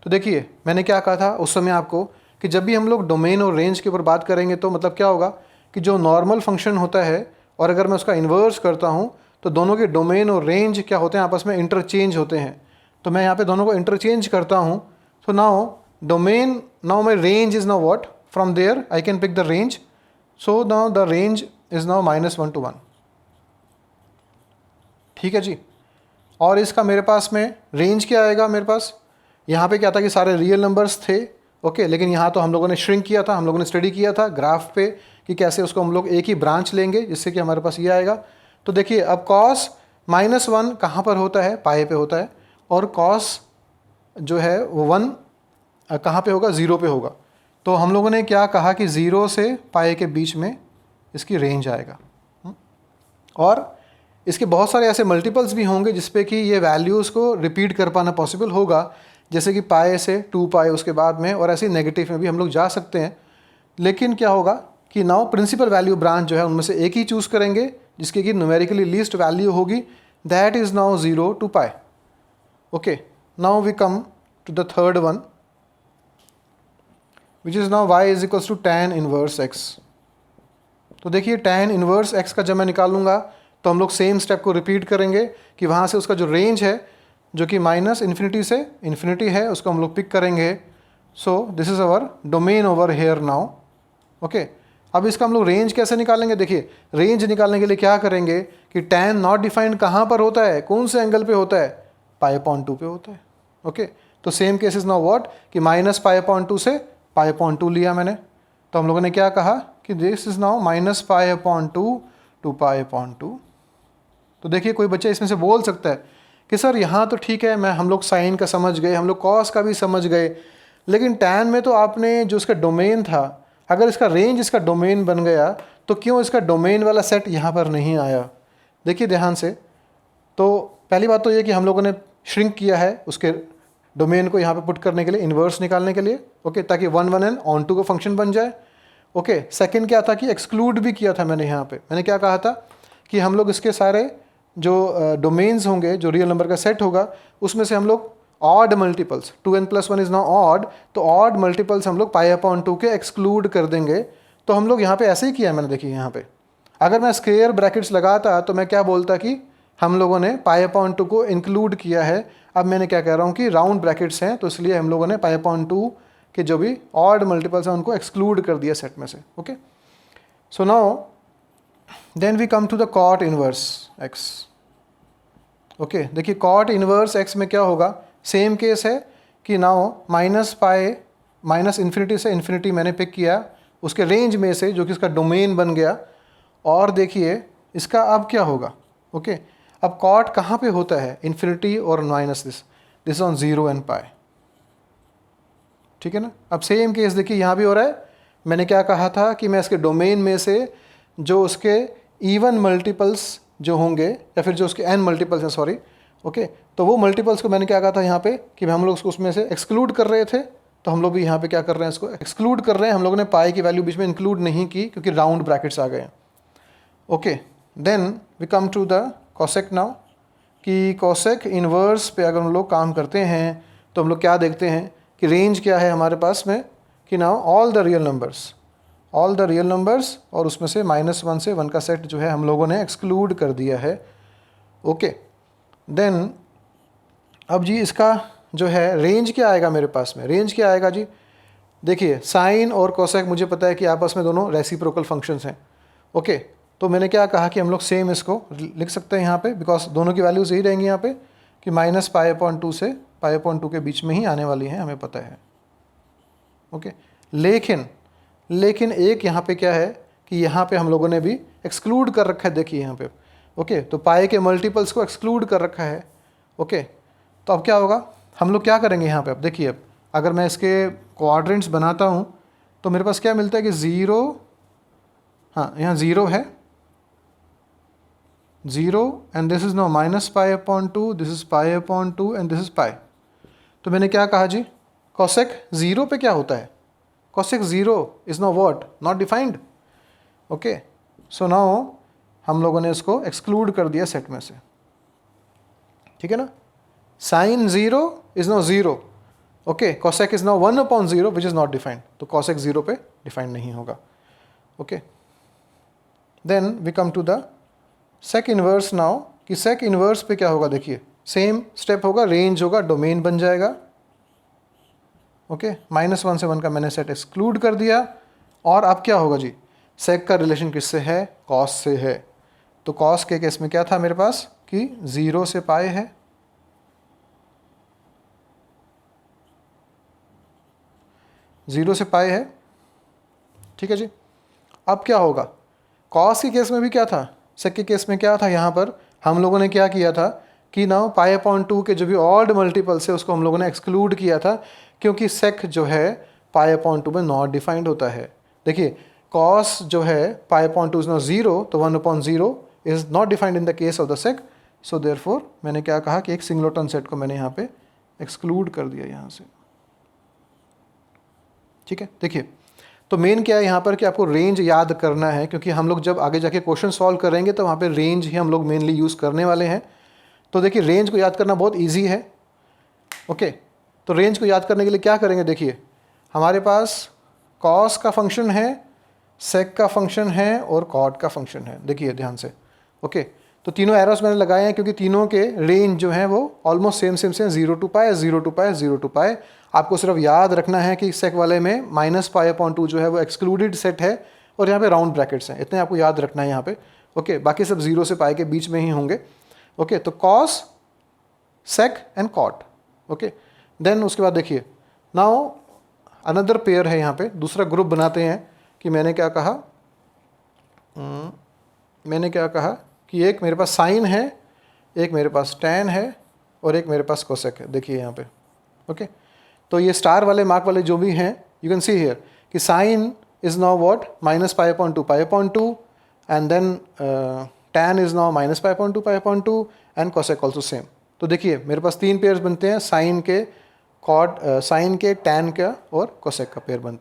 तो देखिए मैंने क्या कहा था उस समय आपको कि जब भी हम लोग डोमेन और रेंज के ऊपर बात करेंगे तो मतलब क्या होगा कि जो नॉर्मल फंक्शन होता है और अगर मैं उसका इन्वर्स करता हूँ तो दोनों के डोमेन और रेंज क्या होते हैं, आपस में इंटरचेंज होते हैं। तो मैं यहाँ पे दोनों को इंटरचेंज करता हूँ। तो now domain, now my range is now what, from there I can pick the range. So now the range is now -1 to 1। ठीक है जी। और इसका मेरे पास में रेंज क्या आएगा, मेरे पास यहाँ पे क्या था कि सारे रियल नंबर्स थे। ओके लेकिन यहाँ तो हम लोगों ने श्रिंक किया था, हम लोगों ने स्टडी किया था ग्राफ पे कि कैसे उसको हम लोग एक ही ब्रांच लेंगे जिससे कि हमारे पास ये आएगा। तो देखिए अब कॉस -1 कहाँ पर होता है, पाए पे होता है, और कॉस जो है वो 1 कहाँ पे होगा, 0 पे होगा। तो हम लोगों ने क्या कहा कि 0 से पाए के बीच में इसकी रेंज आएगा। और इसके बहुत सारे ऐसे मल्टीपल्स भी होंगे जिसपे कि ये वैल्यूज़ को रिपीट कर पाना पॉसिबल होगा, जैसे कि पाए से 2 पाए उसके बाद में, और ऐसे नेगेटिव में भी हम लोग जा सकते हैं। लेकिन क्या होगा कि नाउ प्रिंसिपल वैल्यू ब्रांच जो है उनमें से एक ही चूज़ करेंगे जिसकी कि न्यूमेरिकली लीस्ट वैल्यू होगी, that is now 0 to pi. Okay now we come to the third one which is now y is equals to tan inverse x। तो देखिए tan इनवर्स x का जब मैं निकालूंगा तो हम लोग सेम स्टेप को रिपीट करेंगे कि वहाँ से उसका जो रेंज है जो कि -∞ से इन्फिनिटी है उसको हम लोग पिक करेंगे। सो this is our domain over here now. Okay अब इसका हम लोग रेंज कैसे निकालेंगे, देखिए रेंज निकालने के लिए क्या करेंगे कि tan नॉट डिफाइंड कहाँ पर होता है, कौन से एंगल पे होता है, π/2 पे होता है। ओके तो same case is now what कि -π/2 से π/2 लिया मैंने। तो हम लोगों ने क्या कहा कि दिस इज़ नाउ -π/2 to π/2। तो देखिए कोई बच्चा इसमें से बोल सकता है कि सर यहाँ तो ठीक है, मैं हम लोग साइन का समझ गए, हम लोग कॉस का भी समझ गए, लेकिन tan में तो आपने जो इसका डोमेन था, अगर इसका रेंज इसका डोमेन बन गया तो क्यों इसका डोमेन वाला सेट यहाँ पर नहीं आया। देखिए ध्यान से, तो पहली बात तो ये कि हम लोगों ने श्रिंक किया है उसके डोमेन को यहाँ पे पुट करने के लिए, इन्वर्स निकालने के लिए। ओके ताकि 1 1 एंड ऑन टू का फंक्शन बन जाए। ओके सेकंड क्या था कि एक्सक्लूड भी किया था मैंने यहाँ पे। मैंने क्या कहा था कि हम लोग इसके सारे जो डोमेन्स होंगे, जो रियल नंबर का सेट होगा, उसमें से हम लोग odd multiples, 2n + 1 is now odd, तो ऑड मल्टीपल्स हम लोग π/2 के एक्सक्लूड कर देंगे। तो हम लोग यहाँ पे ऐसे ही किया है मैंने। देखिए यहाँ पे अगर मैं स्क्वेयर ब्रैकेट्स लगाता तो मैं क्या बोलता कि हम लोगों ने π/2 को इंक्लूड किया है। अब मैंने क्या कह रहा हूँ कि राउंड ब्रैकेट्स हैं तो इसलिए हम लोगों ने π/2 के जो भी ऑड मल्टीपल्स हैं उनको एक्सक्लूड कर दिया सेट में से। Okay so now then we come to the cot inverse x। Okay देखिए कॉट इनवर्स x में क्या होगा, सेम केस है कि नाउ -π -∞ से इन्फिनिटी मैंने पिक किया उसके रेंज में से जो कि इसका डोमेन बन गया। और देखिए इसका अब क्या होगा। ओके अब कॉट कहाँ पे होता है, इन्फिनिटी और दिस ऑन 0 and π। ठीक है ना। अब सेम केस देखिए यहाँ भी हो रहा है। मैंने क्या कहा था कि मैं इसके डोमेन में से जो उसके इवन मल्टीपल्स जो होंगे या फिर जो उसके n मल्टीपल्स हैं, सॉरी, ओके, तो वो मल्टीपल्स को मैंने क्या कहा था यहाँ पे कि हम लोग उसको उसमें से एक्सक्लूड कर रहे थे। तो हम लोग भी यहाँ पे क्या कर रहे हैं, इसको एक्सक्लूड कर रहे हैं। हम लोगों ने पाई की वैल्यू बीच में इंक्लूड नहीं की क्योंकि राउंड ब्रैकेट्स आ गए हैं। Okay then we come to the cosec now, कि कोसेक इन्वर्स पे अगर हम लोग काम करते हैं तो हम लोग क्या देखते हैं कि रेंज क्या है हमारे पास में कि now all the all the real numbers, और उसमें से -1 से 1 का सेट जो है हम लोगों ने एक्सक्लूड कर दिया है। ओके, देन अब जी इसका जो है रेंज क्या आएगा मेरे पास में, रेंज क्या आएगा जी, देखिए साइन और कोसेक मुझे पता है कि आपस में दोनों रेसिप्रोकल फंक्शंस हैं। ओके, तो मैंने क्या कहा कि हम लोग सेम इसको लिख सकते हैं यहाँ पे, बिकॉज दोनों की वैल्यूज यही रहेंगी यहाँ पे कि -π/2 से π/2 के बीच में ही आने वाली हैं, हमें पता है। ओके, लेकिन एक यहाँ पे क्या है कि यहाँ पे हम लोगों ने भी एक्सक्लूड कर रखा है, देखिए यहाँ पे। ओके, तो पाई के मल्टीपल्स को एक्सक्लूड कर रखा है। ओके, तो अब क्या होगा, हम लोग क्या करेंगे यहाँ पे, अब देखिए अब अगर मैं इसके क्वाड्रेंट्स बनाता हूँ तो मेरे पास क्या मिलता है कि 0, हाँ यहाँ 0 है, 0 and this is now -π/2, this is π/2 and this is pi. तो मैंने क्या कहा जी, कोसेक 0 पे क्या होता है, cosec 0 is know what, not defined. Okay, so now हम लोगों ने इसको एक्सक्लूड कर दिया सेट में से, ठीक है ना। Sine 0 is no 0, okay, cosec is now 1/0 which is not defined, तो कोसेक 0 पे डिफाइंड नहीं होगा। Okay, then we come to the sec inverse now, कि सेक इन्वर्स पे क्या होगा, देखिए सेम स्टेप होगा, रेंज होगा, डोमेन बन जाएगा। ओके, -1 से 1 का मैंने सेट एक्सक्लूड कर दिया, और अब क्या होगा जी, सेक का रिलेशन किससे है, कॉस से है। तो कॉस के केस में क्या था मेरे पास कि 0 से पाई है, 0 से पाई है, ठीक है जी। अब क्या होगा, कॉस के केस में भी क्या था, सेक के केस में क्या था, यहाँ पर हम लोगों ने क्या किया था कि नाउ π/2 के जो भी ऑड मल्टीपल्स है उसको हम लोगों ने एक्सक्लूड किया था, क्योंकि सेक जो है π/2 में नॉट डिफाइंड होता है। देखिए कॉस जो है π/2 इज नॉट 0, तो 1/0 is not defined in the case of the sake, so therefore मैंने क्या कहा कि एक सिंगलेटन सेट को मैंने यहाँ पे एक्सक्लूड कर दिया यहाँ से, ठीक है। देखिए तो मेन क्या है यहाँ पर कि आपको रेंज याद करना है, क्योंकि हम लोग जब आगे जाके क्वेश्चन सॉल्व करेंगे तो वहाँ पे रेंज ही हम लोग मेनली यूज़ करने वाले हैं। तो देखिए रेंज को याद करना बहुत इजी है। ओके, तो रेंज को याद करने के लिए क्या करेंगे, देखिए हमारे पास कॉस का फंक्शन है, सेक का फंक्शन है और कॉट का फंक्शन है, देखिए ध्यान से। ओके, तो तीनों एरोस मैंने लगाए हैं क्योंकि तीनों के रेंज जो हैं वो almost same 0 to π, 0 to π, 0 to π। आपको सिर्फ याद रखना है कि सेक वाले में -π/2 जो है वो एक्सक्लूडेड सेट है, और यहाँ पे राउंड ब्रैकेट्स हैं, इतने आपको याद रखना है यहाँ पे। ओके, बाकी सब 0 से π के बीच में ही होंगे। ओके, तो cos, sec and cot. Okay, देन उसके बाद देखिए नाउ अनदर पेयर है, यहाँ पे दूसरा ग्रुप बनाते हैं कि मैंने क्या कहा कि एक मेरे पास साइन है, एक मेरे पास टैन है और एक मेरे पास कोसेक है, देखिए यहाँ पे। ओके, तो ये स्टार वाले मार्क वाले जो भी हैं, यू कैन सी हियर कि sine is now what -π/2 and then tan is now -π/2 and cosec also same. तो देखिए मेरे पास 3 पेयर्स बनते हैं, साइन के, कॉट, साइन के, टैन का और कोसेक का पेयर बनता है।